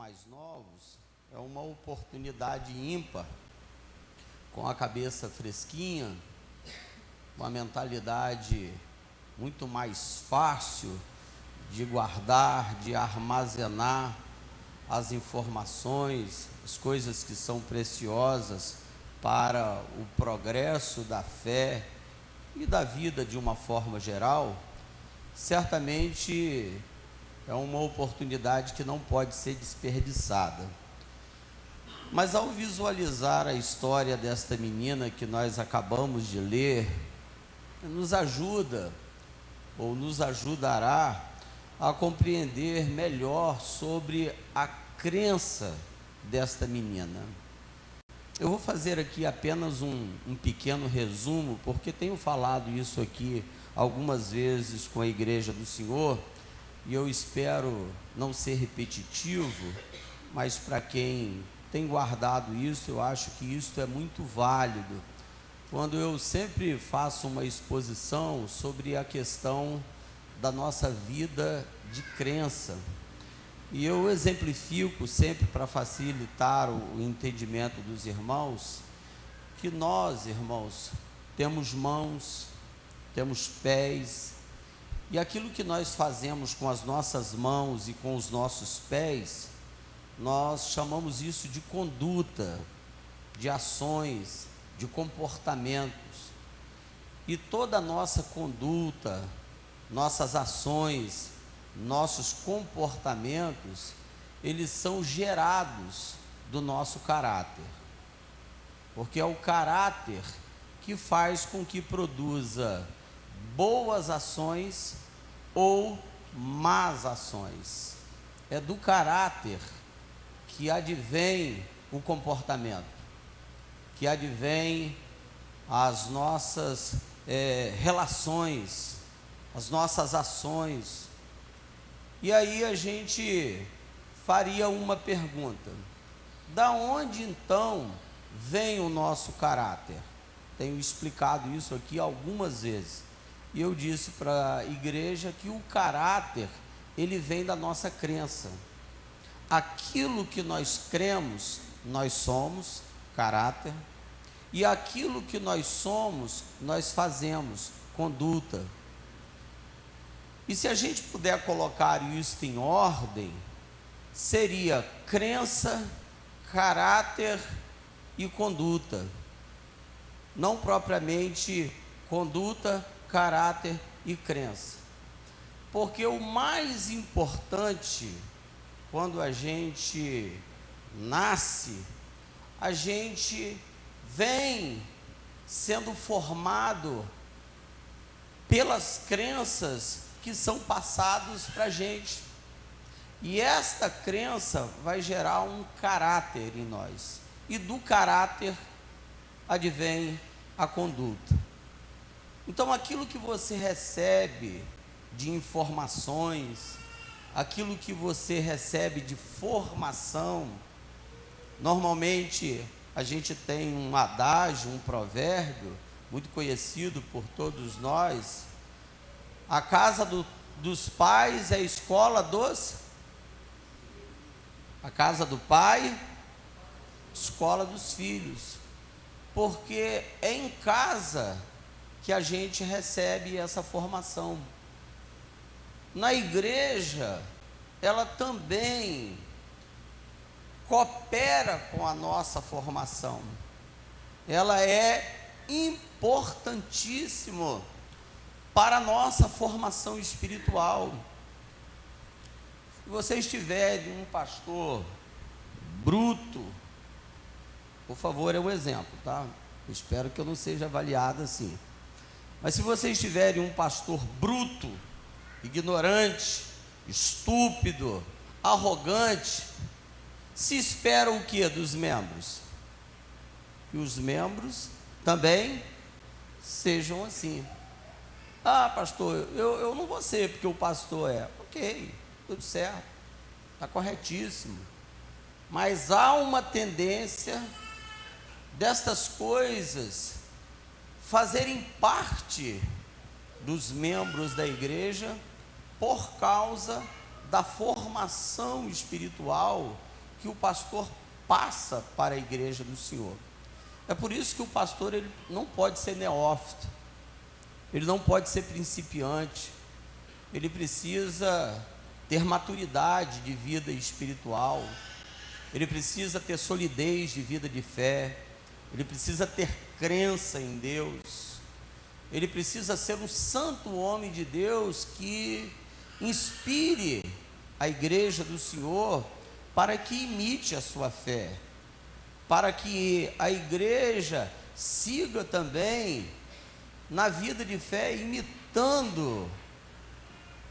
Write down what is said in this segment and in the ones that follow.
mais novos, é uma oportunidade ímpar, com a cabeça fresquinha, uma mentalidade muito mais fácil de guardar, de armazenar as informações, as coisas que são preciosas para o progresso da fé e da vida de uma forma geral. Certamente é uma oportunidade que não pode ser desperdiçada. Mas ao visualizar a história desta menina que nós acabamos de ler, nos ajuda ou nos ajudará a compreender melhor sobre a crença desta menina. Eu vou fazer aqui apenas um pequeno resumo, porque tenho falado isso aqui algumas vezes com a Igreja do Senhor, e eu espero não ser repetitivo, mas para quem tem guardado isso, eu acho que isso é muito válido. Quando eu sempre faço uma exposição sobre a questão da nossa vida de crença, e eu exemplifico sempre para facilitar o entendimento dos irmãos, que nós, irmãos, temos mãos, temos pés, e aquilo que nós fazemos com as nossas mãos e com os nossos pés, nós chamamos isso de conduta, de ações, de comportamentos. E toda a nossa conduta, nossas ações, nossos comportamentos, eles são gerados do nosso caráter. Porque é o caráter que faz com que produza boas ações ou más ações. É do caráter que advém o comportamento, que advém as nossas relações, as nossas ações. E aí a gente faria uma pergunta: da onde então vem o nosso caráter? Tenho explicado isso aqui algumas vezes, e eu disse para a igreja que o caráter, ele vem da nossa crença. Aquilo que nós cremos, nós somos, caráter, e aquilo que nós somos, nós fazemos, conduta. E se a gente puder colocar isso em ordem, seria crença, caráter e conduta. Não propriamente conduta, caráter e crença. Porque o mais importante, quando a gente nasce, a gente vem sendo formado pelas crenças que são passadas para a gente. E esta crença vai gerar um caráter em nós. E do caráter advém a conduta. Então, aquilo que você recebe de informações, aquilo que você recebe de formação, normalmente a gente tem um adágio, um provérbio muito conhecido por todos nós: a casa dos pais é a escola a casa do pai, escola dos filhos, porque é em casa que a gente recebe essa formação. Na igreja, ela também coopera com a nossa formação. Ela é importantíssima para a nossa formação espiritual. Se vocês tiverem um pastor bruto, por favor, é um exemplo, tá? Eu espero que eu não seja avaliado assim. Mas se vocês tiverem um pastor bruto, ignorante, estúpido, arrogante, se espera o que dos membros? Que os membros também sejam assim. Ah, pastor, eu não vou ser porque o pastor é. Ok, tudo certo, está corretíssimo. Mas há uma tendência destas coisas fazerem parte dos membros da igreja por causa da formação espiritual que o pastor passa para a igreja do Senhor. É por isso que o pastor, ele não pode ser neófito, ele não pode ser principiante, ele precisa ter maturidade de vida espiritual, ele precisa ter solidez de vida de fé, ele precisa ter crença em Deus, ele precisa ser um santo homem de Deus que inspire a igreja do Senhor para que imite a sua fé, para que a igreja siga também na vida de fé, imitando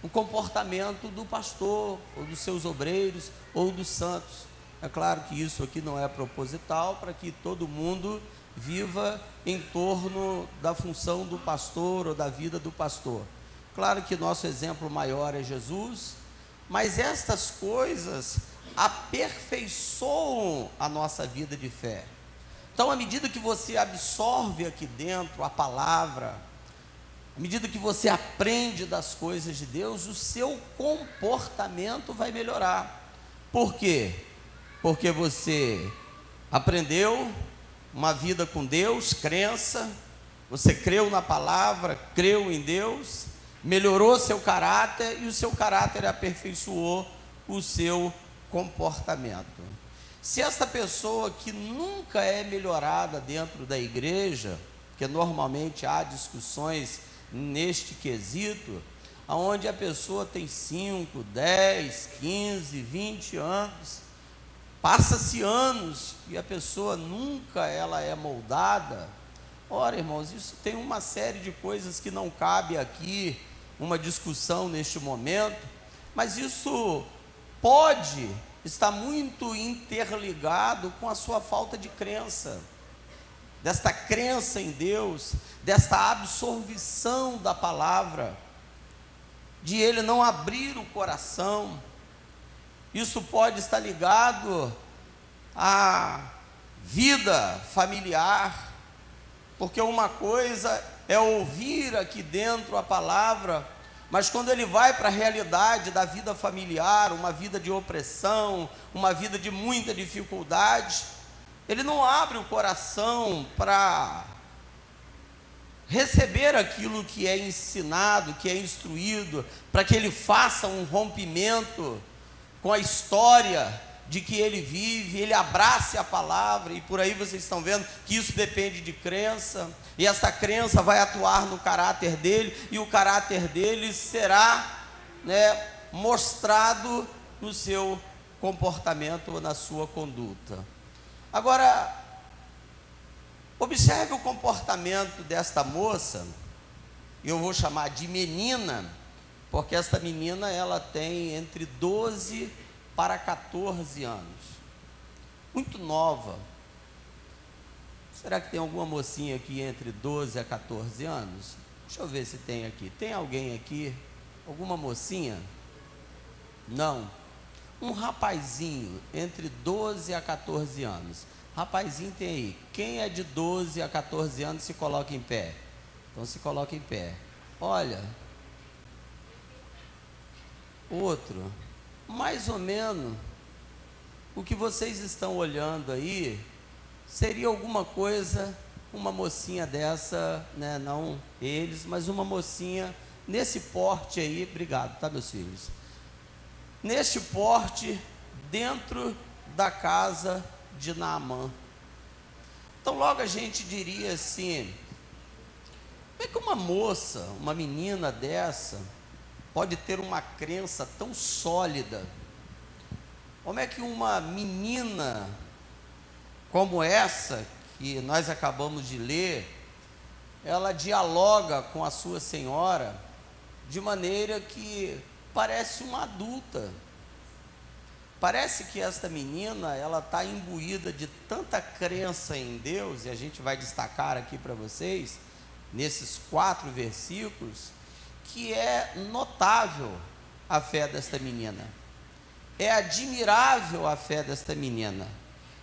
o comportamento do pastor, ou dos seus obreiros, ou dos santos. É claro que isso aqui não é proposital, para que todo mundo viva em torno da função do pastor, ou da vida do pastor. Claro que nosso exemplo maior é Jesus, mas estas coisas aperfeiçoam a nossa vida de fé. Então, à medida que você absorve aqui dentro a palavra, à medida que você aprende das coisas de Deus, o seu comportamento vai melhorar. Por quê? Porque você aprendeu uma vida com Deus, crença, você creu na palavra, creu em Deus, melhorou seu caráter, e o seu caráter aperfeiçoou o seu comportamento. Se esta pessoa que nunca é melhorada dentro da igreja, porque normalmente há discussões neste quesito, onde a pessoa tem 5, 10, 15, 20 anos, passa-se anos e a pessoa nunca ela é moldada. Ora, irmãos, isso tem uma série de coisas que não cabe aqui uma discussão neste momento, mas isso pode estar muito interligado com a sua falta de crença, desta crença em Deus, desta absorção da palavra, de ele não abrir o coração. Isso pode estar ligado à vida familiar, porque uma coisa é ouvir aqui dentro a palavra, mas quando ele vai para a realidade da vida familiar, uma vida de opressão, uma vida de muita dificuldade, ele não abre o coração para receber aquilo que é ensinado, que é instruído, para que ele faça um rompimento com a história de que ele vive, ele abrace a palavra. E por aí vocês estão vendo que isso depende de crença, e essa crença vai atuar no caráter dele, e o caráter dele será, mostrado no seu comportamento ou na sua conduta. Agora, observe o comportamento desta moça, eu vou chamar de menina, porque esta menina ela tem entre 12 para 14 anos, muito nova. Será que tem alguma mocinha aqui entre 12 a 14 anos? Deixa eu ver se tem aqui. Tem alguém aqui? Alguma mocinha? Não. Um rapazinho entre 12 a 14 anos. Rapazinho tem aí. Quem é de 12 a 14 anos se coloca em pé? Então se coloca em pé. Olha, outro, mais ou menos o que vocês estão olhando aí seria alguma coisa, uma mocinha dessa, não eles, mas uma mocinha nesse porte aí. Obrigado, tá, meus filhos? Neste porte, dentro da casa de Naamã. Então logo a gente diria assim: como é que uma moça, uma menina dessa pode ter uma crença tão sólida? Como é que uma menina como essa que nós acabamos de ler, ela dialoga com a sua senhora de maneira que parece uma adulta? Parece que esta menina, ela está imbuída de tanta crença em Deus, e a gente vai destacar aqui para vocês, nesses 4 versículos, que é notável a fé desta menina, é admirável a fé desta menina.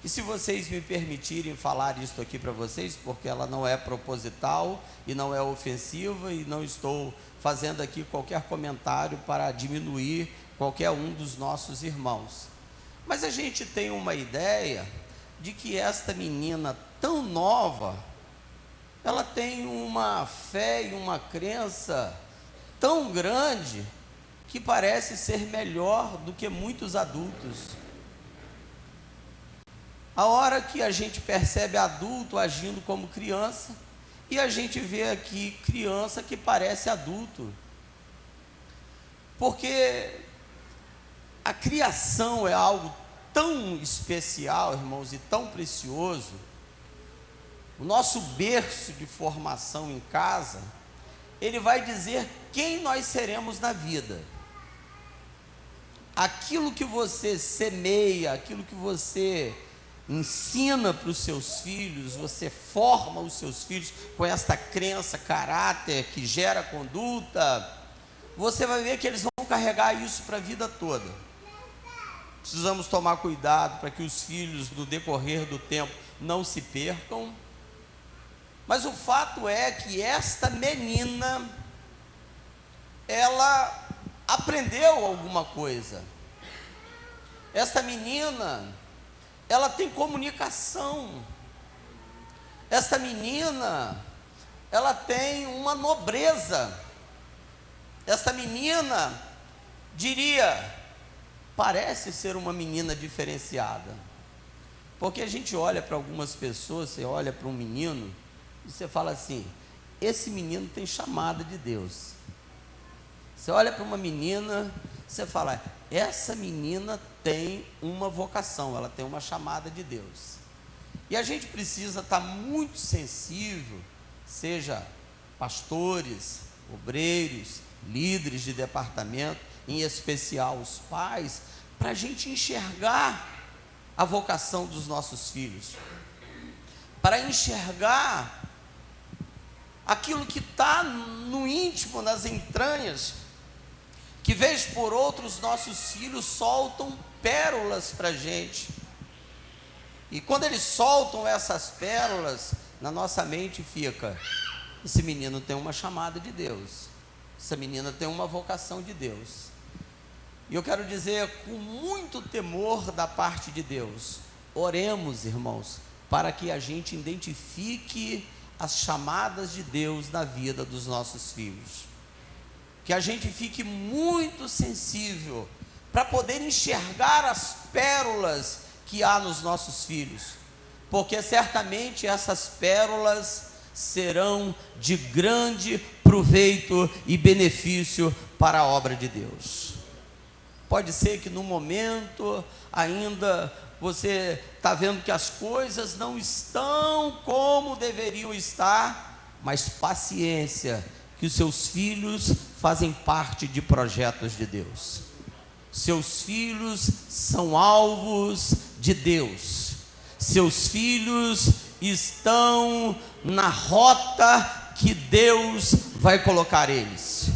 E se vocês me permitirem falar isso aqui para vocês, porque ela não é proposital e não é ofensiva, e não estou fazendo aqui qualquer comentário para diminuir qualquer um dos nossos irmãos, Mas a gente tem uma ideia de que esta menina tão nova, ela tem uma fé e uma crença tão grande, que parece ser melhor do que muitos adultos. A hora que a gente percebe adulto agindo como criança, e a gente vê aqui criança que parece adulto, porque a criação é algo tão especial, irmãos, e tão precioso. O nosso berço de formação em casa, ele vai dizer quem nós seremos na vida. Aquilo que você semeia, aquilo que você ensina para os seus filhos, você forma os seus filhos com esta crença, caráter que gera conduta, você vai ver que eles vão carregar isso para a vida toda. Precisamos tomar cuidado para que os filhos, no decorrer do tempo, não se percam. Mas o fato é que esta menina, ela aprendeu alguma coisa. Esta menina, ela tem comunicação. Esta menina, ela tem uma nobreza. Esta menina, diria, parece ser uma menina diferenciada. Porque a gente olha para algumas pessoas, você olha para um menino, e você fala assim, esse menino tem chamada de Deus. Você olha para uma menina, você fala, essa menina tem uma vocação, ela tem uma chamada de Deus. E a gente precisa estar muito sensível, seja pastores, obreiros, líderes de departamento, em especial os pais, para a gente enxergar a vocação dos nossos filhos, para enxergar aquilo que está no íntimo, nas entranhas, que vez por outra os nossos filhos soltam pérolas para a gente, e quando eles soltam essas pérolas, na nossa mente fica, esse menino tem uma chamada de Deus, essa menina tem uma vocação de Deus. E eu quero dizer, com muito temor da parte de Deus, oremos, irmãos, para que a gente identifique as chamadas de Deus na vida dos nossos filhos, que a gente fique muito sensível para poder enxergar as pérolas que há nos nossos filhos, porque certamente essas pérolas serão de grande proveito e benefício para a obra de Deus. Pode ser que no momento ainda você está vendo que as coisas não estão como deveriam estar, mas paciência, que os seus filhos fazem parte de projetos de Deus. Seus filhos são alvos de Deus. Seus filhos estão na rota que Deus vai colocar eles.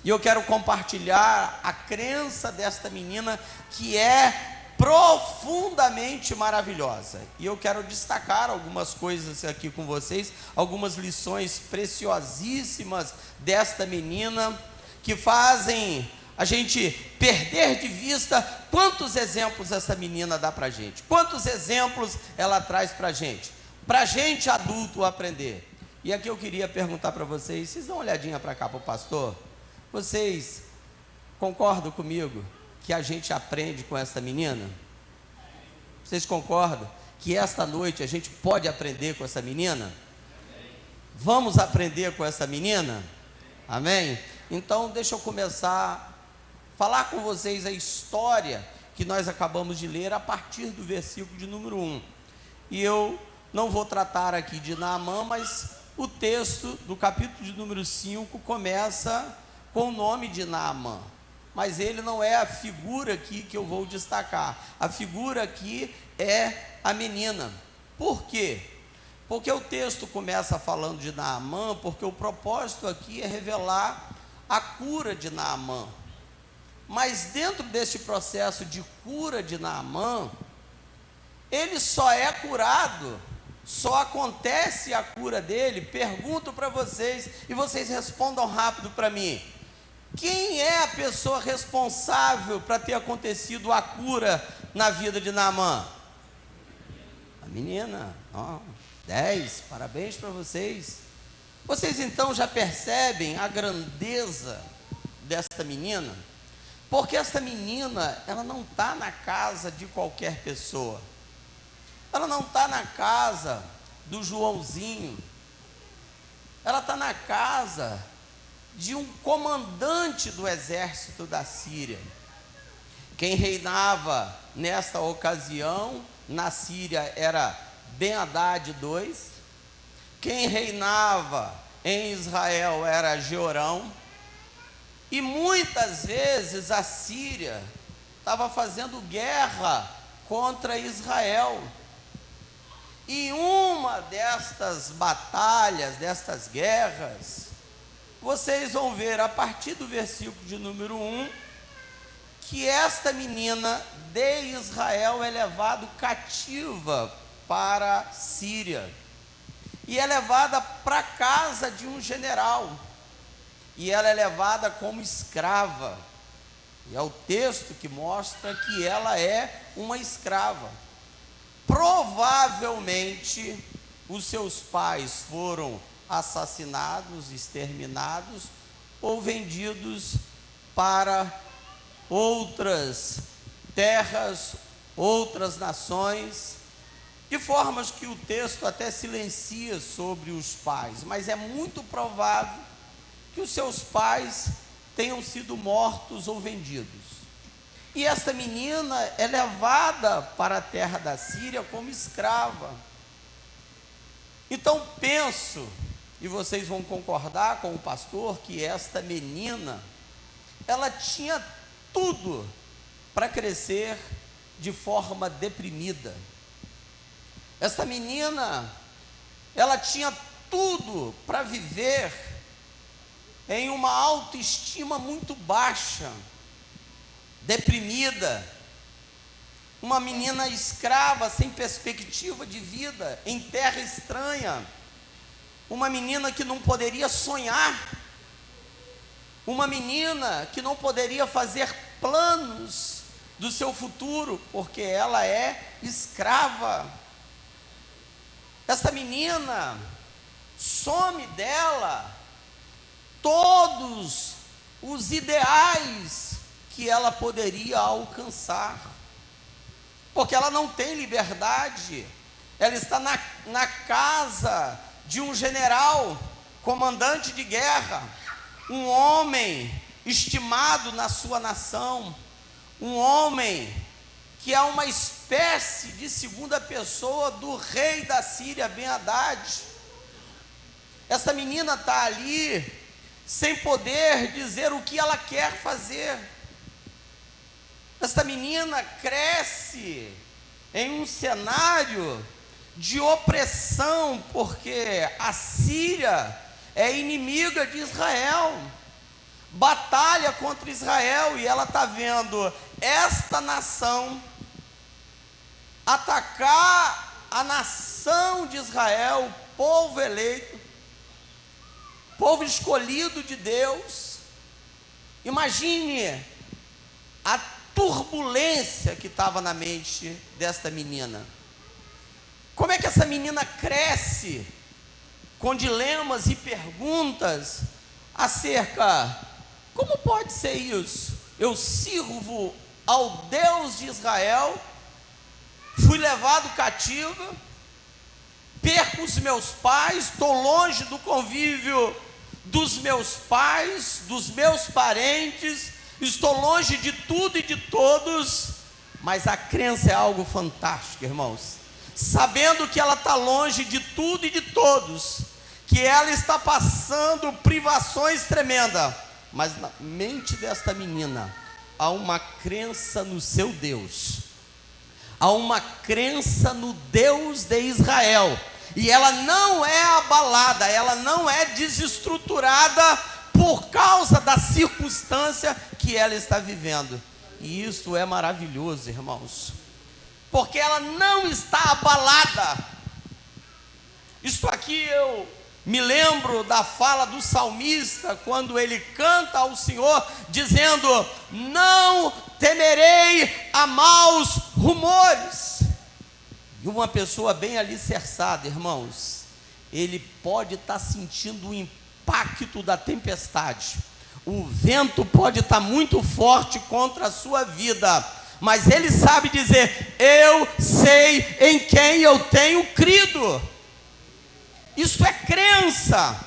E eu quero compartilhar a crença desta menina, que é profundamente maravilhosa. E eu quero destacar algumas coisas aqui com vocês, algumas lições preciosíssimas desta menina, que fazem a gente perder de vista quantos exemplos essa menina dá para a gente, quantos exemplos ela traz para a gente adulto aprender. E aqui eu queria perguntar para vocês dão uma olhadinha para cá para o pastor, vocês concordam comigo que a gente aprende com essa menina? Vocês concordam que esta noite a gente pode aprender com essa menina? Vamos aprender com essa menina? Amém? Então deixa eu começar a falar com vocês a história que nós acabamos de ler a partir do versículo de número 1. E eu não vou tratar aqui de Naamã, mas o texto do capítulo de número 5 começa com o nome de Naamã. Mas ele não é a figura aqui que eu vou destacar. A figura aqui é a menina. Por quê? Porque o texto começa falando de Naamã, porque o propósito aqui é revelar a cura de Naamã. Mas dentro deste processo de cura de Naamã, ele só é curado, só acontece a cura dele. Pergunto para vocês, e vocês respondam rápido para mim. Quem é a pessoa responsável para ter acontecido a cura na vida de Naamã? A menina. 10, parabéns para vocês. Vocês então já percebem a grandeza desta menina? Porque esta menina, ela não está na casa de qualquer pessoa. Ela não está na casa do Joãozinho. Ela está na casa de um comandante do exército da Síria. Quem reinava nesta ocasião na Síria era Ben-Hadad II. Quem reinava em Israel era Jeorão. E muitas vezes a Síria estava fazendo guerra contra Israel. E uma destas batalhas, destas guerras, vocês vão ver a partir do versículo de número 1, que esta menina de Israel é levada cativa para a Síria. E é levada para a casa de um general. E ela é levada como escrava. E é o texto que mostra que ela é uma escrava. Provavelmente os seus pais foram assassinados, exterminados ou vendidos para outras terras, outras nações, de formas que o texto até silencia sobre os pais, mas é muito provável que os seus pais tenham sido mortos ou vendidos. E esta menina é levada para a terra da Síria como escrava. Então penso, e vocês vão concordar com o pastor, que esta menina, ela tinha tudo para crescer de forma deprimida. Esta menina, ela tinha tudo para viver em uma autoestima muito baixa, deprimida, uma menina escrava, sem perspectiva de vida, em terra estranha, uma menina que não poderia sonhar, uma menina que não poderia fazer planos do seu futuro, porque ela é escrava. Essa menina, some dela todos os ideais que ela poderia alcançar, porque ela não tem liberdade. Ela está na casa de um general, comandante de guerra, um homem estimado na sua nação, um homem que é uma espécie de segunda pessoa do rei da Síria, Ben-Hadad. Essa menina está ali, sem poder dizer o que ela quer fazer. Esta menina cresce em um cenário de opressão, porque a Síria é inimiga de Israel, batalha contra Israel, e ela está vendo esta nação atacar a nação de Israel, povo eleito, povo escolhido de Deus. Imagine a turbulência que estava na mente desta menina. Como é que essa menina cresce com dilemas e perguntas acerca: como pode ser isso? Eu sirvo ao Deus de Israel, fui levado cativo, perco os meus pais, estou longe do convívio dos meus pais, dos meus parentes, estou longe de tudo e de todos, mas a crença é algo fantástico, irmãos. Sabendo que ela está longe de tudo e de todos, que ela está passando privações tremendas, mas na mente desta menina há uma crença no seu Deus, há uma crença no Deus de Israel, e ela não é abalada, ela não é desestruturada por causa da circunstância que ela está vivendo. E isso é maravilhoso, irmãos, porque ela não está abalada. Isto aqui eu Me lembro da fala do salmista, quando ele canta ao Senhor, dizendo: não temerei a maus rumores. E uma pessoa bem alicerçada, irmãos, ele pode estar sentindo o impacto da tempestade, o vento pode estar muito forte contra a sua vida, mas ele sabe dizer: eu sei em quem eu tenho crido. Isso é crença,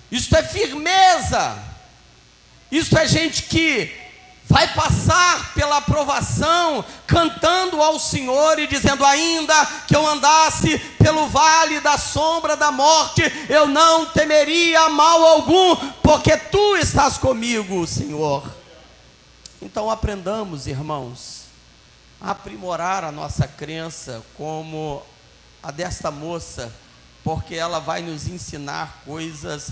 isso é firmeza, isso é gente que vai passar pela provação, cantando ao Senhor e dizendo: ainda que eu andasse pelo vale da sombra da morte, eu não temeria mal algum, porque Tu estás comigo, Senhor. Então aprendamos, irmãos, a aprimorar a nossa crença como a desta moça, porque ela vai nos ensinar coisas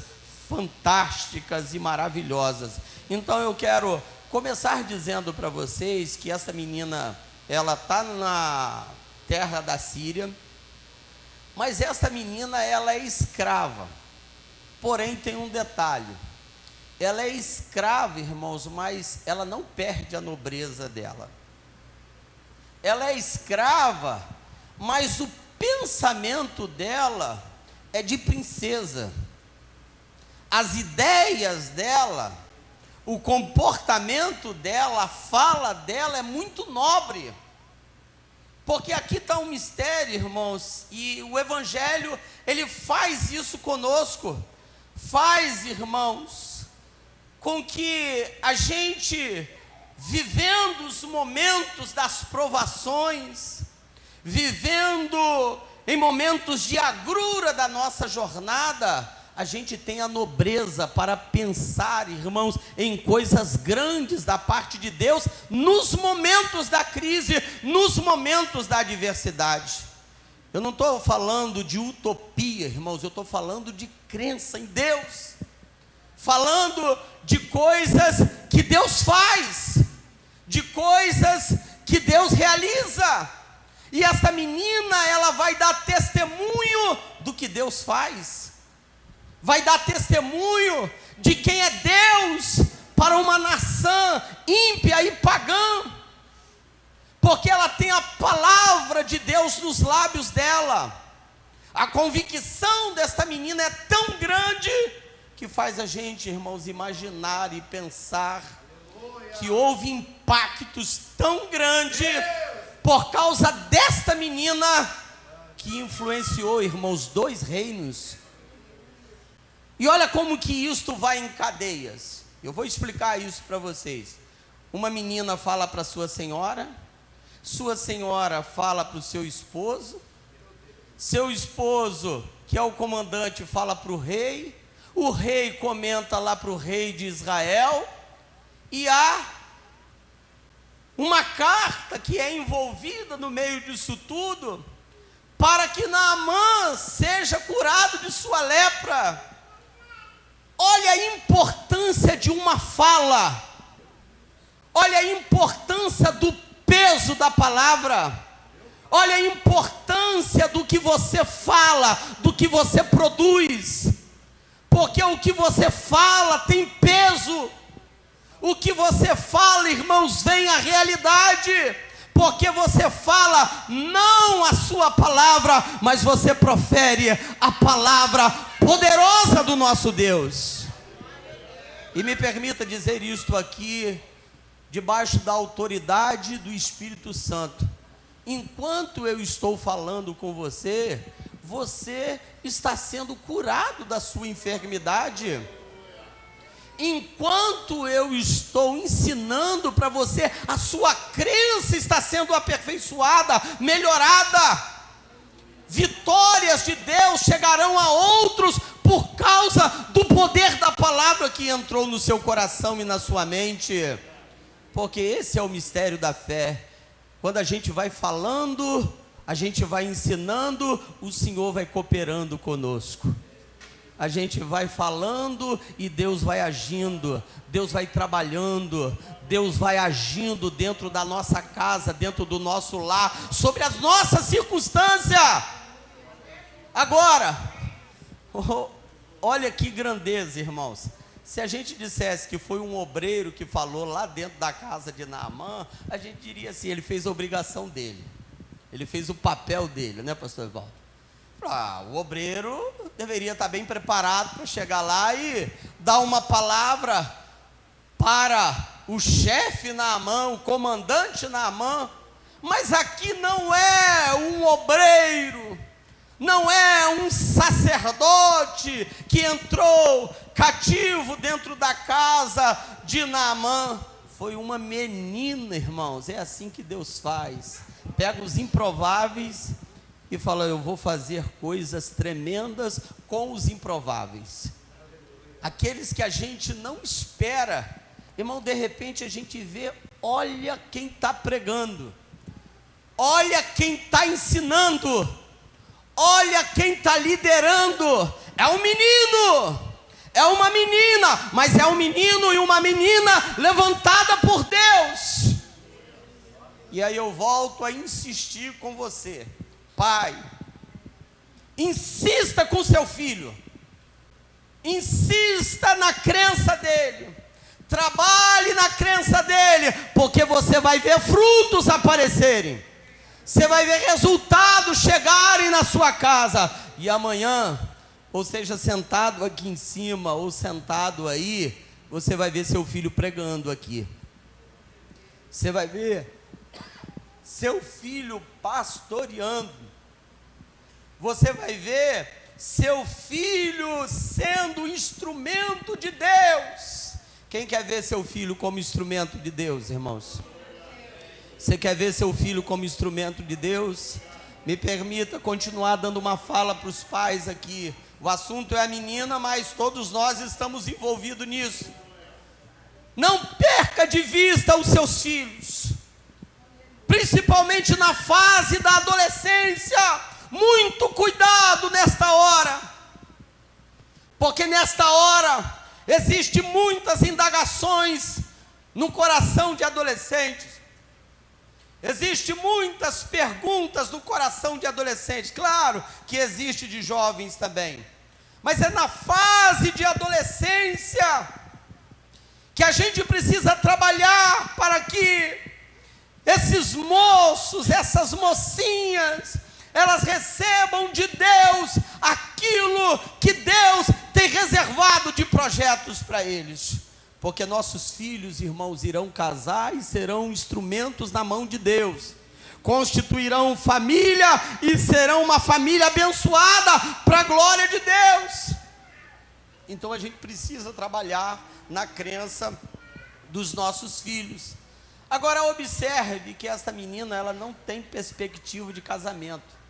fantásticas e maravilhosas. Então eu quero começar dizendo para vocês que essa menina, ela está na terra da Síria, mas essa menina, ela é escrava. Porém tem um detalhe: ela é escrava, irmãos, mas ela não perde a nobreza dela. Ela é escrava, mas o pensamento dela é de princesa. As ideias dela, o comportamento dela, a fala dela é muito nobre. Porque aqui está um mistério, irmãos, e o Evangelho, ele faz isso conosco. Faz, irmãos, com que a gente, vivendo os momentos das provações, vivendo em momentos de agrura da nossa jornada, a gente tem a nobreza para pensar, irmãos, em coisas grandes da parte de Deus, nos momentos da crise, nos momentos da adversidade. Eu não estou falando de utopia, irmãos, eu estou falando de crença em Deus, falando de coisas que Deus faz, de coisas que Deus realiza. E essa menina, ela vai dar testemunho do que Deus faz, vai dar testemunho de quem é Deus para uma nação ímpia e pagã, porque ela tem a palavra de Deus nos lábios dela. A convicção desta menina é tão grande que faz a gente, irmãos, imaginar e pensar que houve impactos tão grandes por causa desta menina, que influenciou, irmãos, 2 reinos. E olha como que isto vai em cadeias. Eu vou explicar isso para vocês. Uma menina fala para sua senhora fala para o seu esposo que é o comandante, fala para o rei comenta lá para o rei de Israel, e há uma carta que é envolvida no meio disso tudo, para que Naamã seja curado de sua lepra. Olha a importância de uma fala, olha a importância do peso da palavra, olha a importância do que você fala, do que você produz, porque o que você fala tem peso. O que você fala, irmãos, vem a realidade, porque você fala não a sua palavra, mas você profere a palavra poderosa do nosso Deus. E me permita dizer isto aqui, debaixo da autoridade do Espírito Santo: enquanto eu estou falando com você, você está sendo curado da sua enfermidade. Enquanto eu estou ensinando para você, a sua crença está sendo aperfeiçoada, melhorada. Vitórias de Deus chegarão a outros por causa do poder da palavra que entrou no seu coração e na sua mente. Porque esse é o mistério da fé. Quando a gente vai falando, a gente vai ensinando, o Senhor vai cooperando conosco. A gente vai falando e Deus vai agindo, Deus vai trabalhando, Deus vai agindo dentro da nossa casa, dentro do nosso lar, sobre as nossas circunstâncias. Agora, Olha que grandeza, irmãos. Se a gente dissesse que foi um obreiro que falou lá dentro da casa de Naamã, a gente diria assim, ele fez a obrigação dele. Ele fez o papel dele, né, pastor Evaldo? O obreiro deveria estar bem preparado para chegar lá e dar uma palavra para o chefe Naamã, o comandante Naamã. Mas aqui não é um obreiro, não é um sacerdote que entrou cativo dentro da casa de Naamã. Foi uma menina, irmãos. É assim que Deus faz. Pega os improváveis e fala: eu vou fazer coisas tremendas com os improváveis. Aqueles que a gente não espera, irmão, de repente a gente vê, olha quem está pregando, olha quem está ensinando, olha quem está liderando. É um menino, é uma menina, mas é um menino e uma menina levantada por Deus. E aí eu volto a insistir com você, pai, insista com seu filho, insista na crença dele, trabalhe na crença dele, porque você vai ver frutos aparecerem, você vai ver resultados chegarem na sua casa, e amanhã, ou seja, sentado aqui em cima, ou sentado aí, você vai ver seu filho pregando aqui, você vai ver seu filho pastoreando, você vai ver seu filho sendo instrumento de Deus. Quem quer ver seu filho como instrumento de Deus, irmãos? Você quer ver seu filho como instrumento de Deus? Me permita continuar dando uma fala para os pais aqui. O assunto é a menina, mas todos nós estamos envolvidos nisso. Não perca de vista os seus filhos, principalmente na fase da adolescência. Muito cuidado nesta hora, porque nesta hora existem muitas indagações no coração de adolescentes, existem muitas perguntas no coração de adolescentes. Claro que existe de jovens também, mas é na fase de adolescência que a gente precisa trabalhar para que esses moços, essas mocinhas, elas recebam de Deus aquilo que Deus tem reservado de projetos para eles, porque nossos filhos, irmãos, irão casar e serão instrumentos na mão de Deus, constituirão família e serão uma família abençoada para a glória de Deus. Então a gente precisa trabalhar na crença dos nossos filhos. Agora observe que esta menina, ela não tem perspectiva de casamento,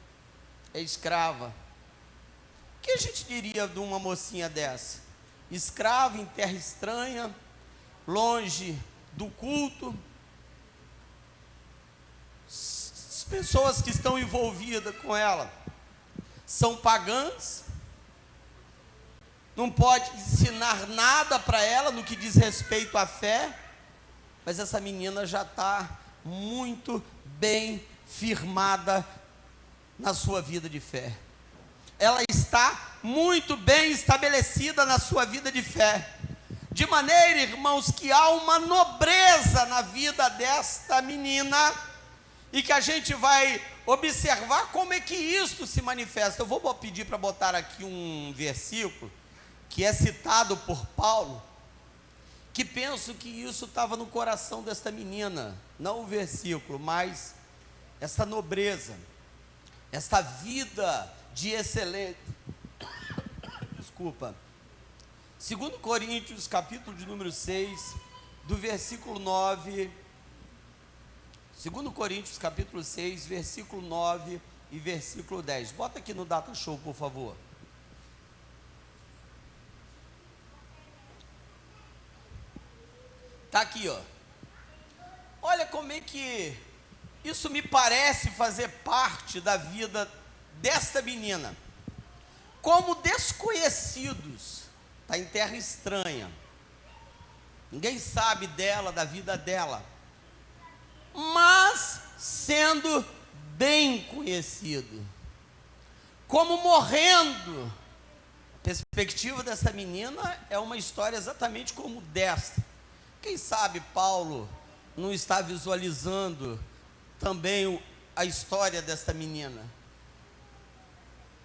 é escrava. O que a gente diria de uma mocinha dessa? Escrava em terra estranha, longe do culto. As pessoas que estão envolvidas com ela são pagãs, não pode ensinar nada para ela no que diz respeito à fé. Mas essa menina já está muito bem firmada na sua vida de fé. Ela está muito bem estabelecida na sua vida de fé. De maneira, irmãos, que há uma nobreza na vida desta menina, e que a gente vai observar como é que isto se manifesta. Eu vou pedir para botar aqui um versículo, que é citado por Paulo, que penso que isso estava no coração desta menina, não o versículo, mas esta nobreza, esta vida de excelência. Desculpa. 2 Coríntios, capítulo de número 6, do versículo 9. 2 Coríntios, capítulo 6, versículo 9 e versículo 10. Bota aqui no Data Show, por favor. Está aqui, ó. Olha como é que isso me parece fazer parte da vida desta menina. Como desconhecidos, está em terra estranha, ninguém sabe dela, da vida dela, mas sendo bem conhecido, como morrendo perspectiva dessa menina é uma história exatamente como desta. Quem sabe Paulo não está visualizando também a história desta menina,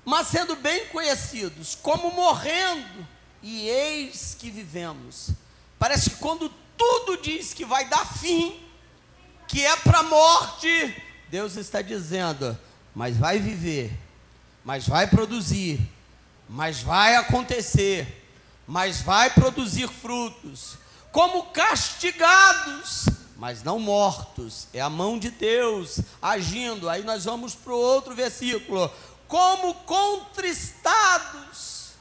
mas sendo bem conhecidos, como morrendo, e eis que vivemos. Parece que quando tudo diz que vai dar fim, que é para a morte, Deus está dizendo, mas vai viver, mas vai produzir, mas vai acontecer, mas vai produzir frutos, como castigados, mas não mortos. É a mão de Deus agindo. Aí nós vamos para o outro versículo, como contristados,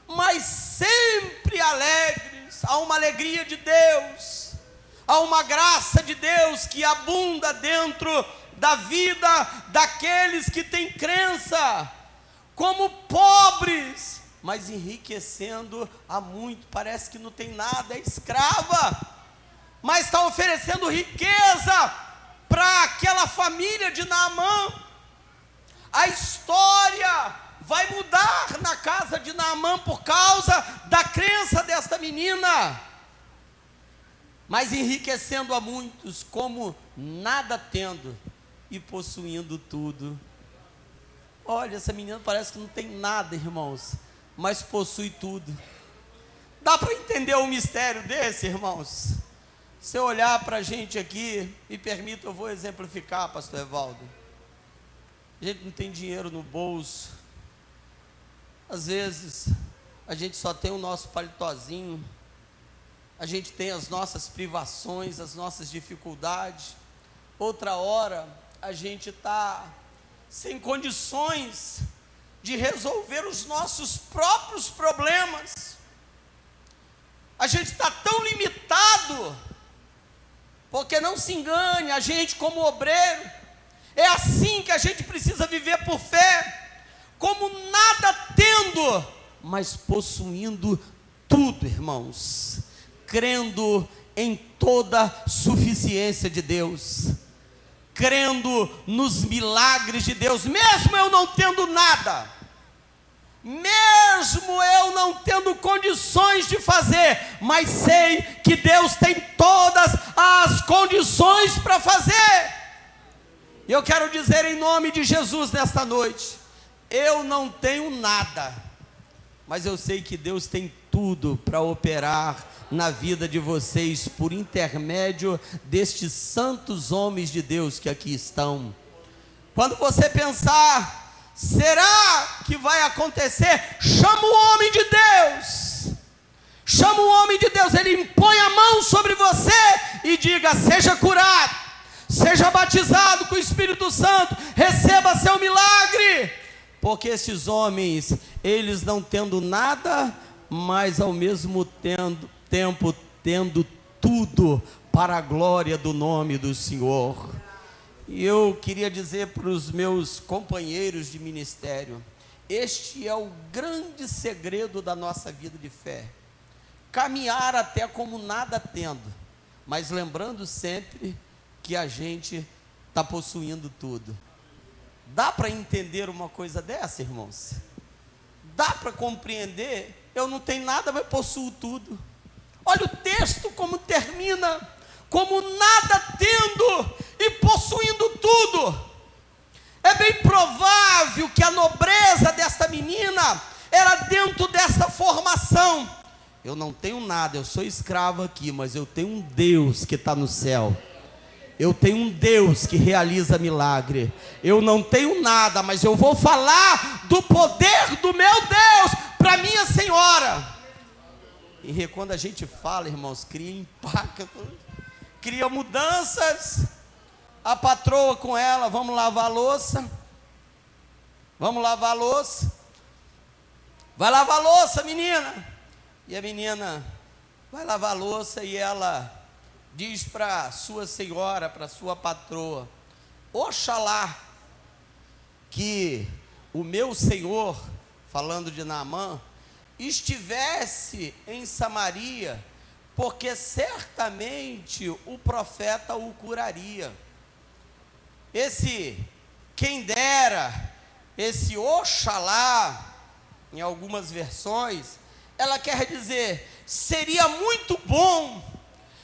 mas sempre alegres. Há uma alegria de Deus, há uma graça de Deus que abunda dentro da vida daqueles que têm crença, como pobres, mas enriquecendo a muito. Parece que não tem nada, é escrava, mas está oferecendo riqueza para aquela família de Naamã. A história vai mudar na casa de Naamã por causa da crença desta menina, mas enriquecendo a muitos, como nada tendo e possuindo tudo. Olha, essa menina parece que não tem nada, irmãos, mas possui tudo. Dá para entender um mistério desse, irmãos? Se eu olhar para a gente aqui, me permita, eu vou exemplificar, pastor Evaldo. A gente não tem dinheiro no bolso, às vezes a gente só tem o nosso palitozinho, a gente tem as nossas privações, as nossas dificuldades. Outra hora a gente está sem condições de resolver os nossos próprios problemas. A gente está tão limitado, porque não se engane, a gente como obreiro, é assim que a gente precisa viver por fé, como nada tendo, mas possuindo tudo, irmãos, crendo em toda suficiência de Deus, crendo nos milagres de Deus, mesmo eu não tendo nada, mesmo eu não tendo condições de fazer, mas sei que Deus tem todas as condições para fazer. E eu quero dizer em nome de Jesus nesta noite, eu não tenho nada, mas eu sei que Deus tem tudo para operar na vida de vocês, por intermédio destes santos homens de Deus que aqui estão. Quando você pensar, será que vai acontecer? Chama o homem de Deus, chama o homem de Deus, ele impõe a mão sobre você e diga, seja curado, seja batizado com o Espírito Santo, receba seu milagre, porque esses homens, eles não tendo nada, mas ao mesmo tempo tendo tudo para a glória do nome do Senhor. E eu queria dizer para os meus companheiros de ministério, este é o grande segredo da nossa vida de fé, caminhar até como nada tendo, mas lembrando sempre que a gente está possuindo tudo. Dá para entender uma coisa dessa, irmãos? Dá para compreender? Eu não tenho nada, mas possuo tudo. Olha o texto como termina, como nada tendo e possuindo tudo. É bem provável que a nobreza desta menina era dentro dessa formação. Eu não tenho nada, eu sou escravo aqui, mas eu tenho um Deus que está no céu. Eu tenho um Deus que realiza milagre. Eu não tenho nada, mas eu vou falar do poder do meu Deus para minha senhora. E quando a gente fala, irmãos, cria impacto, cria mudanças. A patroa com ela, vamos lavar a louça. Vamos lavar a louça. Vai lavar a louça, menina. E a menina vai lavar a louça e ela diz para sua senhora, para sua patroa, oxalá que o meu senhor, falando de Naamã, estivesse em Samaria, porque certamente o profeta o curaria. Esse quem dera, esse oxalá, em algumas versões, ela quer dizer: seria muito bom,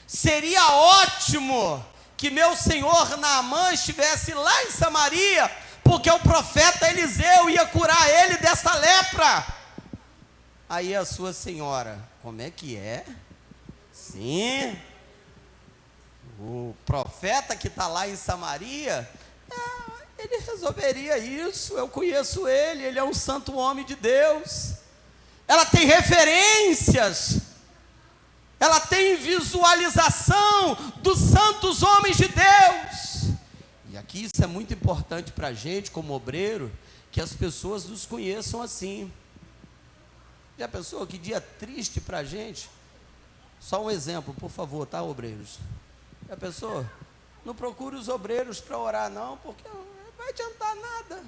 seria ótimo que meu senhor Naamã estivesse lá em Samaria, porque o profeta Eliseu ia curar ele dessa lepra. Aí a sua senhora: como é que é? Sim, o profeta que está lá em Samaria, ele resolveria isso, eu conheço ele, ele é um santo homem de Deus. Ela tem referências, ela tem visualização dos santos homens de Deus. E aqui isso é muito importante para a gente, como obreiro, que as pessoas nos conheçam assim. Já pensou que dia triste para a gente? Só um exemplo, por favor, tá, obreiros? Já pensou? Não procure os obreiros para orar, não, porque não vai adiantar nada.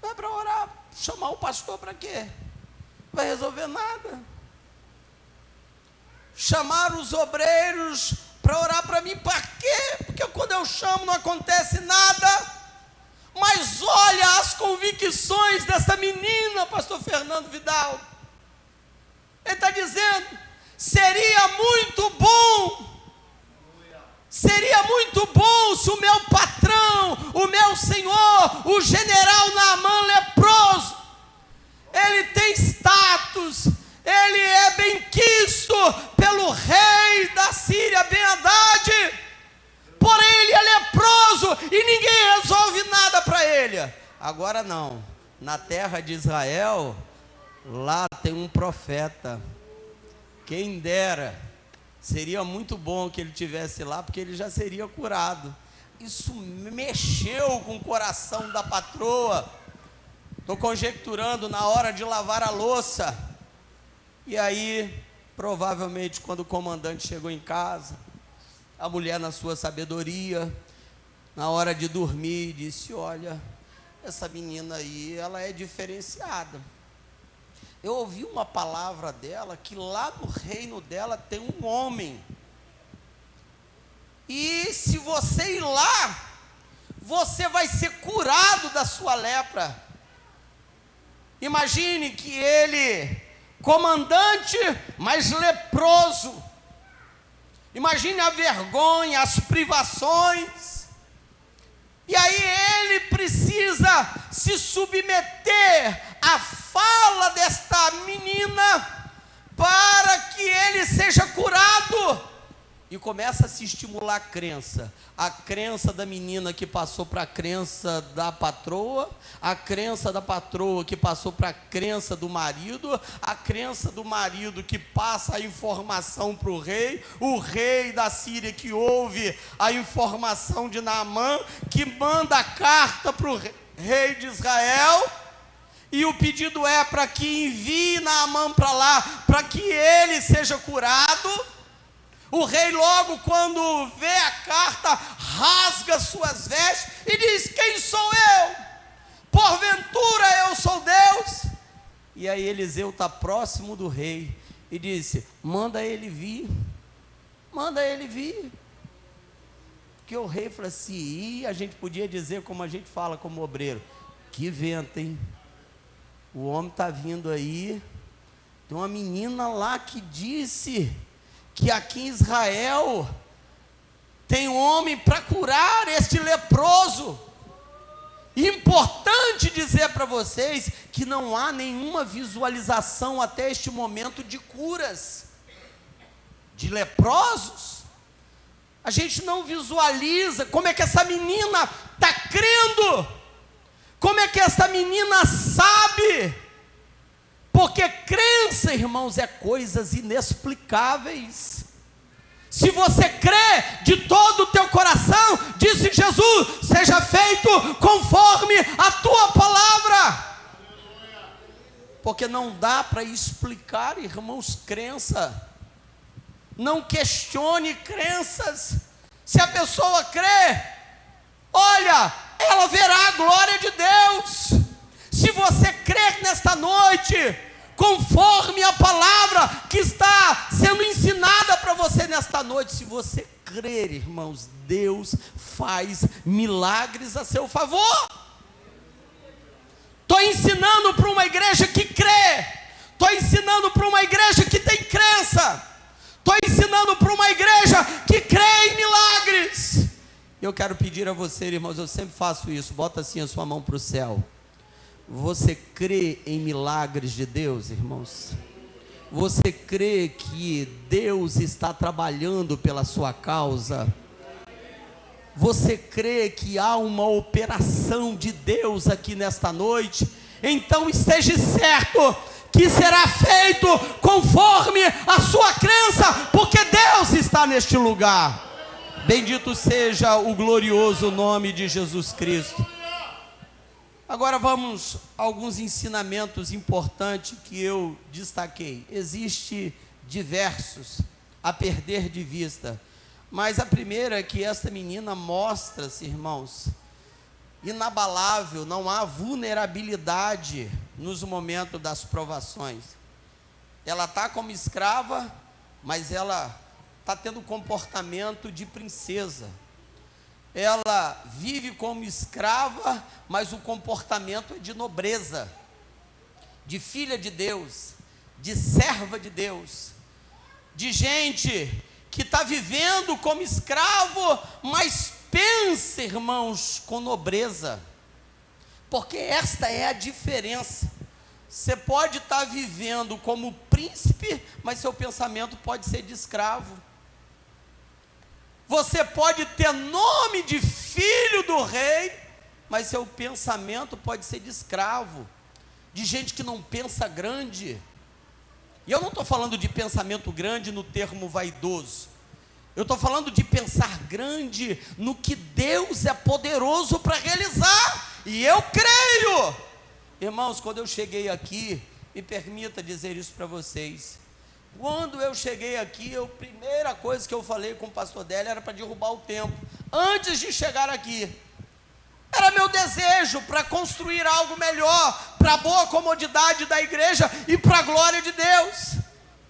Não é para orar, chamar o pastor para quê? Não vai resolver nada. Chamar os obreiros para orar para mim, para quê? Porque quando eu chamo não acontece nada. Mas olha as convicções dessa menina, pastor Fernando Vidal. Ele está dizendo: seria muito bom se o meu patrão, o meu senhor, o general Naamã leproso, ele tem status, ele é benquisto pelo rei da Síria, Ben-Hadad, porém ele é leproso e ninguém resolve nada para ele. Agora não, na terra de Israel, lá tem um profeta, quem dera, seria muito bom que ele estivesse lá, porque ele já seria curado. Isso mexeu com o coração da patroa. Estou conjecturando, na hora de lavar a louça, e aí, provavelmente, quando o comandante chegou em casa, a mulher, na sua sabedoria, na hora de dormir, disse: olha, essa menina aí, ela é diferenciada. Eu ouvi uma palavra dela, que lá no reino dela tem um homem, e se você ir lá, você vai ser curado da sua lepra. Imagine que ele, comandante, mas leproso, imagine a vergonha, as privações, e aí ele precisa se submeter à fala desta menina, para que ele seja curado, e começa a se estimular a crença da menina que passou para a crença da patroa, a crença da patroa que passou para a crença do marido, a crença do marido que passa a informação para o rei da Síria que ouve a informação de Naamã, que manda a carta para o rei de Israel, e o pedido é para que envie Naamã para lá, para que ele seja curado. O rei logo, quando vê a carta, rasga suas vestes e diz: quem sou eu? Porventura eu sou Deus? E aí Eliseu está próximo do rei e disse: manda ele vir, porque o rei falou assim, a gente podia dizer como a gente fala como obreiro: que vento, hein? O homem está vindo aí, tem uma menina lá que disse que aqui em Israel tem um homem para curar este leproso. Importante dizer para vocês que não há nenhuma visualização até este momento de curas de leprosos. A gente não visualiza como é que essa menina está crendo, como é que essa menina sabe. Porque crença, irmãos, é coisas inexplicáveis. Se você crê de todo o teu coração, disse Jesus, seja feito conforme a tua palavra. Porque não dá para explicar, irmãos, crença. Não questione crenças. Se a pessoa crê, olha, ela verá a glória de Deus. Se você crer nesta noite, conforme a palavra que está sendo ensinada para você nesta noite, se você crer, irmãos, Deus faz milagres a seu favor. estou ensinando para uma igreja que crê, estou ensinando para uma igreja que tem crença, estou ensinando para uma igreja que crê em milagres. Eu quero pedir a você, irmãos, eu sempre faço isso, bota assim a sua mão para o céu. Você crê em milagres de Deus, irmãos? Você crê que Deus está trabalhando pela sua causa? Você crê que há uma operação de Deus aqui nesta noite? Então esteja certo que será feito conforme a sua crença, porque Deus está neste lugar. Bendito seja o glorioso nome de Jesus Cristo. Agora vamos a alguns ensinamentos importantes que eu destaquei. Existem diversos a perder de vista, mas a primeira é que esta menina mostra-se, irmãos, inabalável, não há vulnerabilidade nos momentos das provações. Ela está como escrava, mas ela está tendo comportamento de princesa. Ela vive como escrava, mas o comportamento é de nobreza, de filha de Deus, de serva de Deus, de gente que está vivendo como escravo, mas pensa, irmãos, com nobreza, porque esta é a diferença. Você pode estar vivendo como príncipe, mas seu pensamento pode ser de escravo. Você pode ter nome de filho do rei, mas seu pensamento pode ser de escravo, de gente que não pensa grande. E eu não estou falando de pensamento grande no termo vaidoso. Eu estou falando de pensar grande no que Deus é poderoso para realizar. E eu creio. Irmãos, quando eu cheguei aqui, me permita dizer isso para vocês. Quando eu cheguei aqui, a primeira coisa que eu falei com o pastor Délio era para derrubar o templo. Antes de chegar aqui, era meu desejo para construir algo melhor, para a boa comodidade da igreja e para a glória de Deus.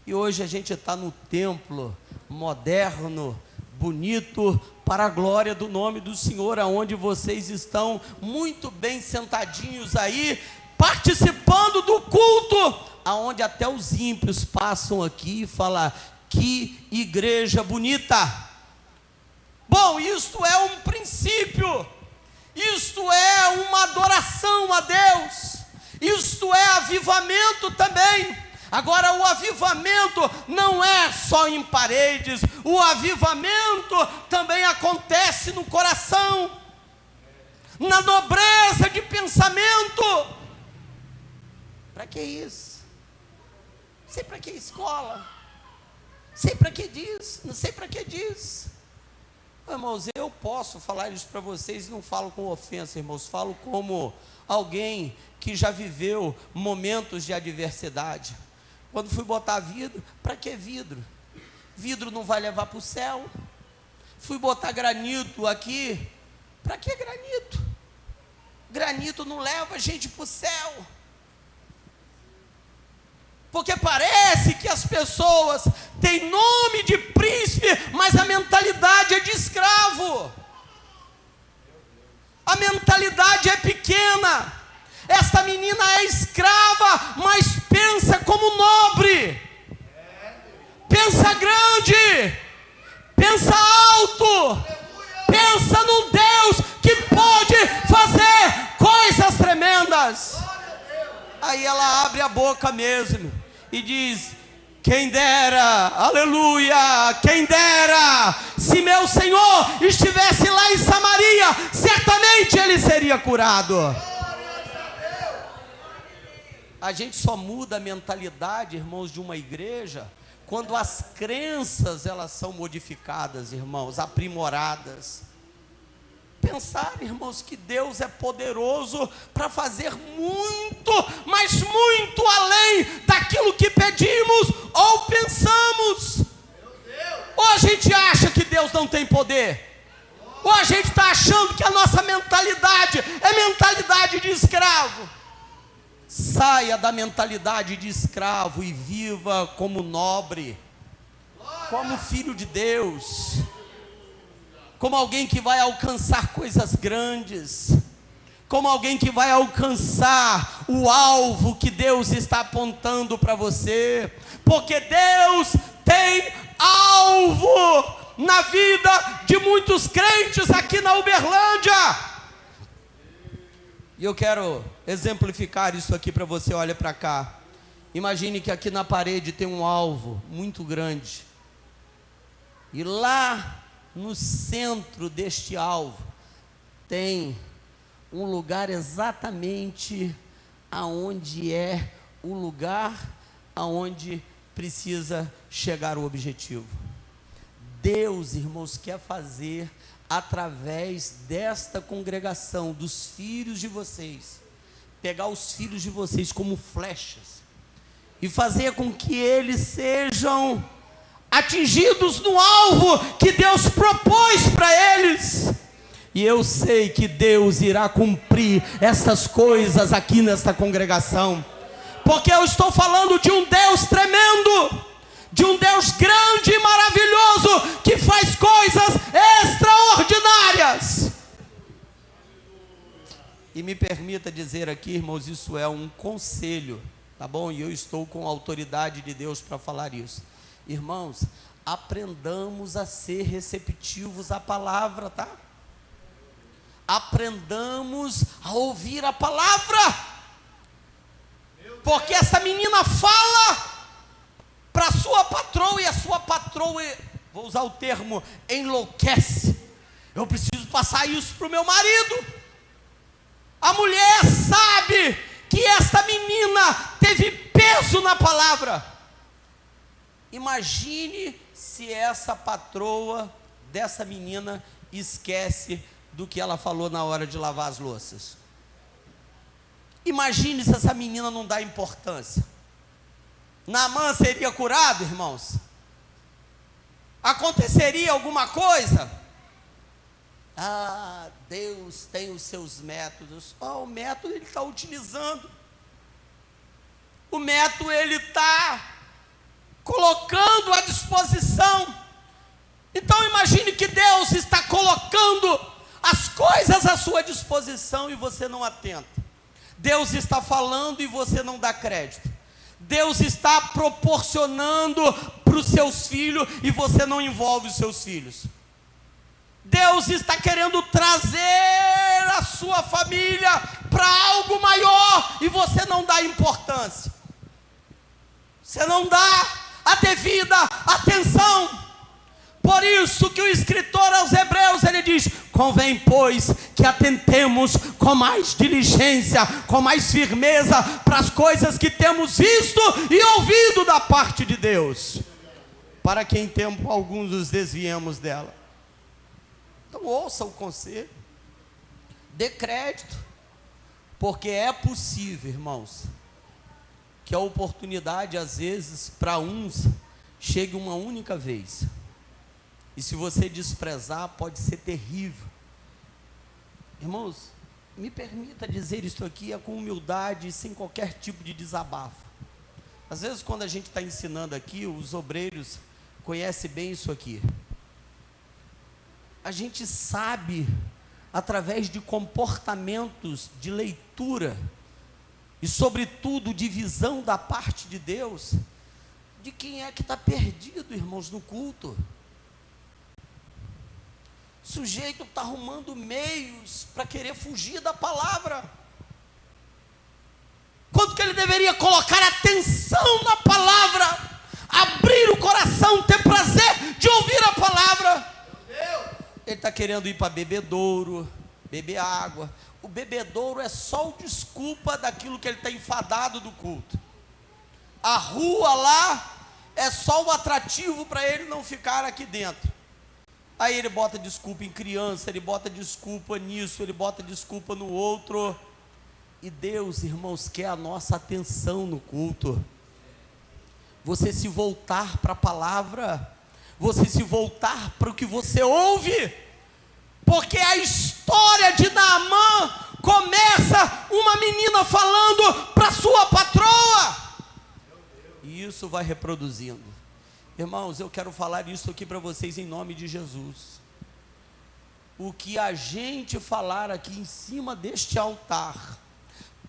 E hoje a gente está no templo moderno, bonito, para a glória do nome do Senhor, aonde vocês estão muito bem sentadinhos aí, participando do culto, aonde até os ímpios passam aqui e falam: que igreja bonita. Bom, isto é um princípio, isto é uma adoração a Deus, isto é avivamento também. Agora, o avivamento não é só em paredes, o avivamento também acontece no coração, na nobreza de pensamento. Para que isso? Sei para que escola, sei para que diz, não sei para que diz. Irmãos, eu posso falar isso para vocês, não falo com ofensa, irmãos, falo como alguém que já viveu momentos de adversidade. Quando fui botar vidro, para que vidro? Vidro não vai levar para o céu. Fui botar granito aqui, para que granito? Granito não leva a gente para o céu. Porque parece que as pessoas têm nome de príncipe, mas a mentalidade é de escravo. A mentalidade é pequena. Esta menina é escrava, mas pensa como nobre. Pensa grande. Pensa alto. Pensa num Deus que pode fazer coisas tremendas. Aí ela abre a boca mesmo e diz: quem dera, aleluia, quem dera, se meu Senhor estivesse lá em Samaria, certamente ele seria curado. A gente só muda a mentalidade, irmãos, de uma igreja, quando as crenças elas são modificadas, irmãos, aprimoradas. Pensar, irmãos, que Deus é poderoso para fazer muito, mas muito além daquilo que pedimos ou pensamos. Ou a gente acha que Deus não tem poder, ou a gente está achando que a nossa mentalidade é mentalidade de escravo. Saia da mentalidade de escravo e viva como nobre, como filho de Deus, como alguém que vai alcançar coisas grandes, como alguém que vai alcançar o alvo que Deus está apontando para você, porque Deus tem alvo na vida de muitos crentes aqui na Uberlândia. E eu quero exemplificar isso aqui para você. Olha para cá. Imagine que aqui na parede tem um alvo muito grande. E lá no centro deste alvo tem um lugar exatamente aonde é o lugar aonde precisa chegar o objetivo. Deus, irmãos, quer fazer através desta congregação, dos filhos de vocês, pegar os filhos de vocês como flechas e fazer com que eles sejam atingidos no alvo que Deus propôs para eles. E eu sei que Deus irá cumprir essas coisas aqui nesta congregação, porque eu estou falando de um Deus tremendo, de um Deus grande e maravilhoso, que faz coisas extraordinárias. E me permita dizer aqui, irmãos, isso é um conselho, tá bom? E eu estou com a autoridade de Deus para falar isso. Irmãos, aprendamos a ser receptivos à palavra, tá? Aprendamos a ouvir a palavra, porque essa menina fala para sua patroa, e a sua patroa, vou usar o termo, enlouquece. Eu preciso passar isso para o meu marido. A mulher sabe que esta menina teve peso na palavra. Imagine se essa patroa dessa menina esquece do que ela falou na hora de lavar as louças. Imagine se essa menina não dá importância. Naamã seria curado, irmãos? Aconteceria alguma coisa? Ah, Deus tem os seus métodos. O método ele está utilizando. O método ele está colocando à disposição. Então imagine que Deus está colocando as coisas à sua disposição e você não atenta. Deus está falando e você não dá crédito. Deus está proporcionando para os seus filhos e você não envolve os seus filhos. Deus está querendo trazer a sua família para algo maior e você não dá importância. Você não dá a devida atenção. Por isso que o escritor aos Hebreus, ele diz: convém, pois, que atentemos com mais diligência, com mais firmeza, para as coisas que temos visto e ouvido da parte de Deus, para que em tempo algum nos desviemos dela. Então ouça o conselho, dê crédito, porque é possível, irmãos, que a oportunidade às vezes para uns chegue uma única vez. E se você desprezar, pode ser terrível. Irmãos, me permita dizer isso aqui com humildade e sem qualquer tipo de desabafo. Às vezes quando a gente está ensinando aqui, os obreiros conhecem bem isso aqui. A gente sabe, através de comportamentos de leitura, e sobretudo de visão da parte de Deus, de quem é que está perdido, irmãos, no culto. O sujeito está arrumando meios para querer fugir da palavra, quanto que ele deveria colocar atenção na palavra, abrir o coração, ter prazer de ouvir a palavra. Ele está querendo ir para bebedouro, beber água. O bebedouro é só o desculpa daquilo que ele está enfadado do culto. A rua lá é só o atrativo para ele não ficar aqui dentro. Aí ele bota desculpa em criança, ele bota desculpa nisso, ele bota desculpa no outro. E Deus, irmãos, quer a nossa atenção no culto. Você se voltar para a palavra, você se voltar para o que você ouve, porque a história de Naamã começa uma menina falando para sua patroa, e isso vai reproduzindo. Irmãos, eu quero falar isso aqui para vocês em nome de Jesus. o que a gente falar aqui em cima deste altar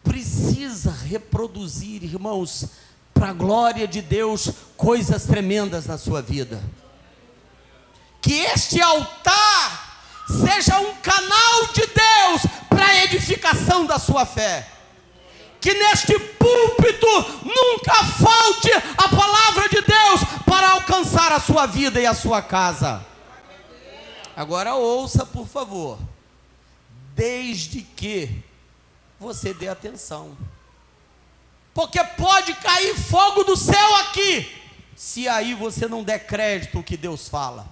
precisa reproduzir, irmãos, para a glória de Deus, coisas tremendas na sua vida. Que este altar seja um canal de Deus para a edificação da sua fé. Que neste púlpito nunca falte a palavra de Deus para alcançar a sua vida e a sua casa. Agora ouça, por favor, desde que você dê atenção, porque pode cair fogo do céu aqui, se aí você não der crédito ao que Deus fala,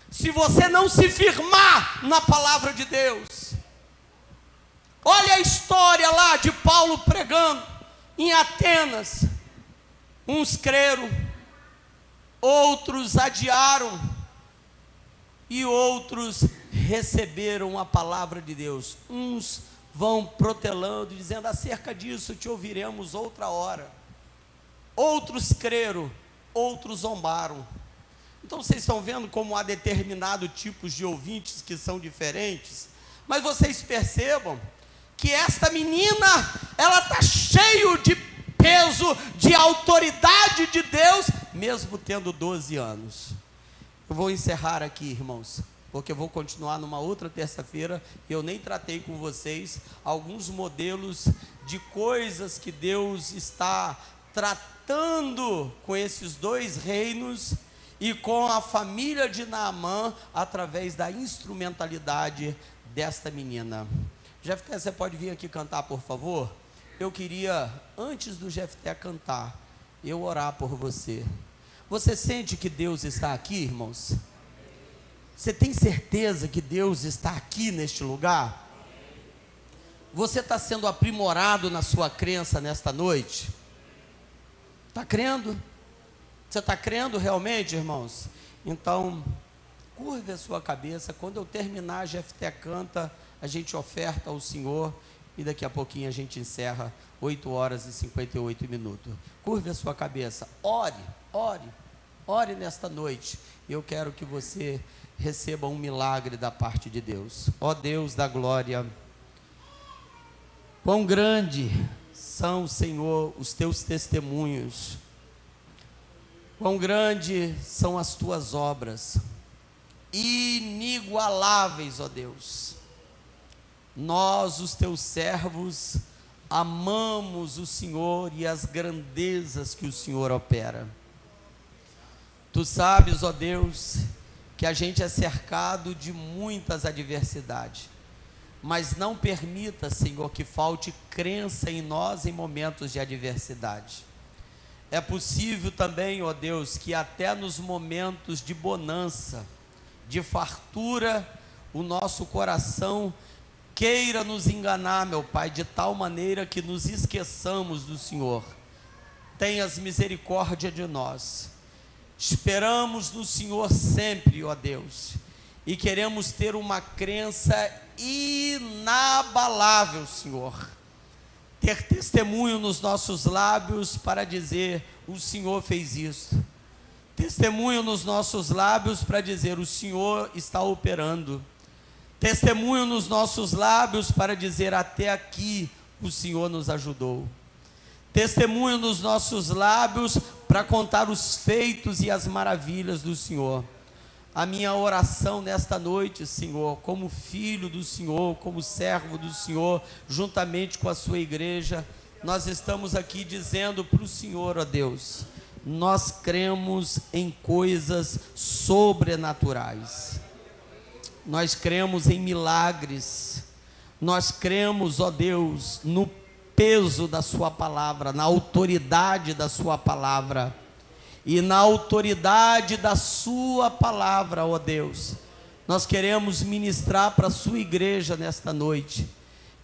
se você não se firmar na palavra de Deus. Olha a história lá de Paulo pregando em Atenas. Uns creram, outros adiaram, e outros receberam a palavra de Deus. Uns vão protelando, dizendo: acerca disso te ouviremos outra hora. Outros creram, outros zombaram. Então vocês estão vendo como há determinados tipos de ouvintes que são diferentes. Mas vocês percebam que esta menina, ela está cheia de peso, de autoridade de Deus, mesmo tendo 12 anos. Eu vou encerrar aqui, irmãos, porque eu vou continuar numa outra terça-feira. Eu nem tratei com vocês alguns modelos de coisas que Deus está tratando com esses dois reinos e com a família de Naamã, através da instrumentalidade desta menina. Jefté, você pode vir aqui cantar, por favor? Eu queria, antes do Jefté cantar, eu orar por você. Você sente que Deus está aqui, irmãos? Você tem certeza que Deus está aqui neste lugar? Você está sendo aprimorado na sua crença nesta noite? Está crendo? Você está crendo realmente, irmãos? Então, curve a sua cabeça. Quando eu terminar, Jefté canta, a gente oferta ao Senhor, e daqui a pouquinho a gente encerra, 8 horas e 58 minutos. Curve a sua cabeça, ore nesta noite. Eu quero que você receba um milagre da parte de Deus. Ó Deus da glória, quão grande são, Senhor, os teus testemunhos, quão grande são as tuas obras, inigualáveis, ó Deus. Nós, os teus servos, amamos o Senhor e as grandezas que o Senhor opera. Tu sabes, ó Deus, que a gente é cercado de muitas adversidades, mas não permita, Senhor, que falte crença em nós em momentos de adversidade. É possível também, ó Deus, que até nos momentos de bonança, de fartura, o nosso coração queira nos enganar, meu Pai, de tal maneira que nos esqueçamos do Senhor. Tenhas misericórdia de nós. Esperamos no Senhor sempre, ó Deus, e queremos ter uma crença inabalável, Senhor. Ter testemunho nos nossos lábios para dizer: o Senhor fez isso. Testemunho nos nossos lábios para dizer: o Senhor está operando. Testemunho nos nossos lábios para dizer: até aqui o Senhor nos ajudou. Testemunho nos nossos lábios para contar os feitos e as maravilhas do Senhor. A minha oração nesta noite, Senhor, como filho do Senhor, como servo do Senhor, juntamente com a sua igreja, nós estamos aqui dizendo para o Senhor, ó Deus, nós cremos em coisas sobrenaturais, nós cremos em milagres, nós cremos, ó Deus, no peso da sua palavra, na autoridade da sua palavra, e na autoridade da sua palavra, ó Deus, nós queremos ministrar para a sua igreja nesta noite,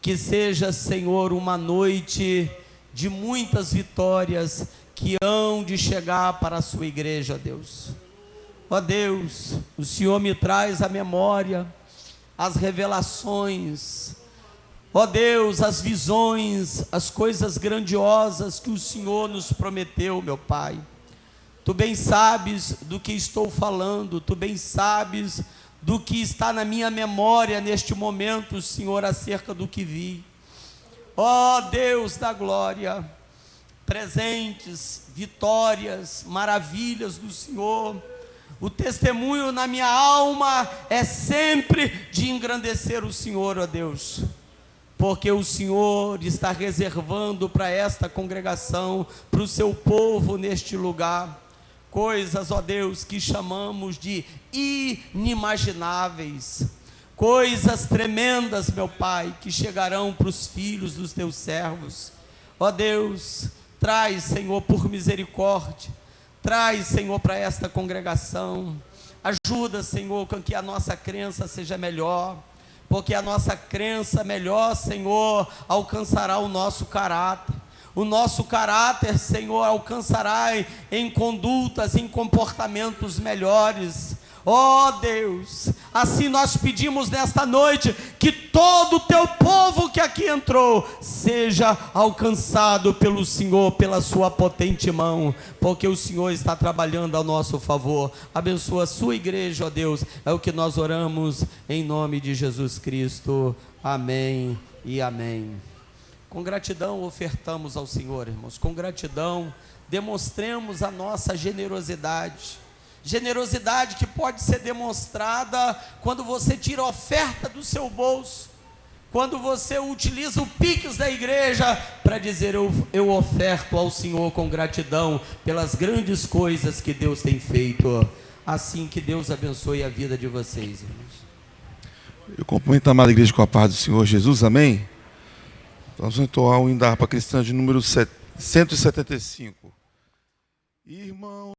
que seja, Senhor, uma noite de muitas vitórias que hão de chegar para a sua igreja, ó Deus. Ó Deus, o Senhor me traz à memória as revelações, ó Deus, as visões, as coisas grandiosas que o Senhor nos prometeu, meu Pai. Tu bem sabes do que estou falando, tu bem sabes do que está na minha memória neste momento, Senhor, acerca do que vi. Ó Deus da glória, presentes, vitórias, maravilhas do Senhor. O testemunho na minha alma é sempre de engrandecer o Senhor, ó Deus, porque o Senhor está reservando para esta congregação, para o seu povo neste lugar, coisas, ó Deus, que chamamos de inimagináveis, coisas tremendas, meu Pai, que chegarão para os filhos dos teus servos. Ó Deus, traz, Senhor, por misericórdia, traz, Senhor, para esta congregação, ajuda, Senhor, com que a nossa crença seja melhor, porque a nossa crença melhor, Senhor, alcançará o nosso caráter. O nosso caráter, Senhor, alcançará em condutas, em comportamentos melhores. Ó Deus, assim nós pedimos nesta noite, que todo o teu povo que aqui entrou, seja alcançado pelo Senhor, pela sua potente mão, porque o Senhor está trabalhando ao nosso favor. Abençoa a sua igreja, ó Deus, é o que nós oramos, em nome de Jesus Cristo, amém e amém. Com gratidão ofertamos ao Senhor, irmãos, com gratidão demonstremos a nossa generosidade, generosidade que pode ser demonstrada quando você tira a oferta do seu bolso, quando você utiliza o Pix da igreja para dizer: eu oferto ao Senhor com gratidão pelas grandes coisas que Deus tem feito. Assim, que Deus abençoe a vida de vocês, irmãos. Eu cumprimento a amada igreja com a paz do Senhor Jesus, amém? Nós vamos entoar o hino da harpa cristã de número 175. Irmão.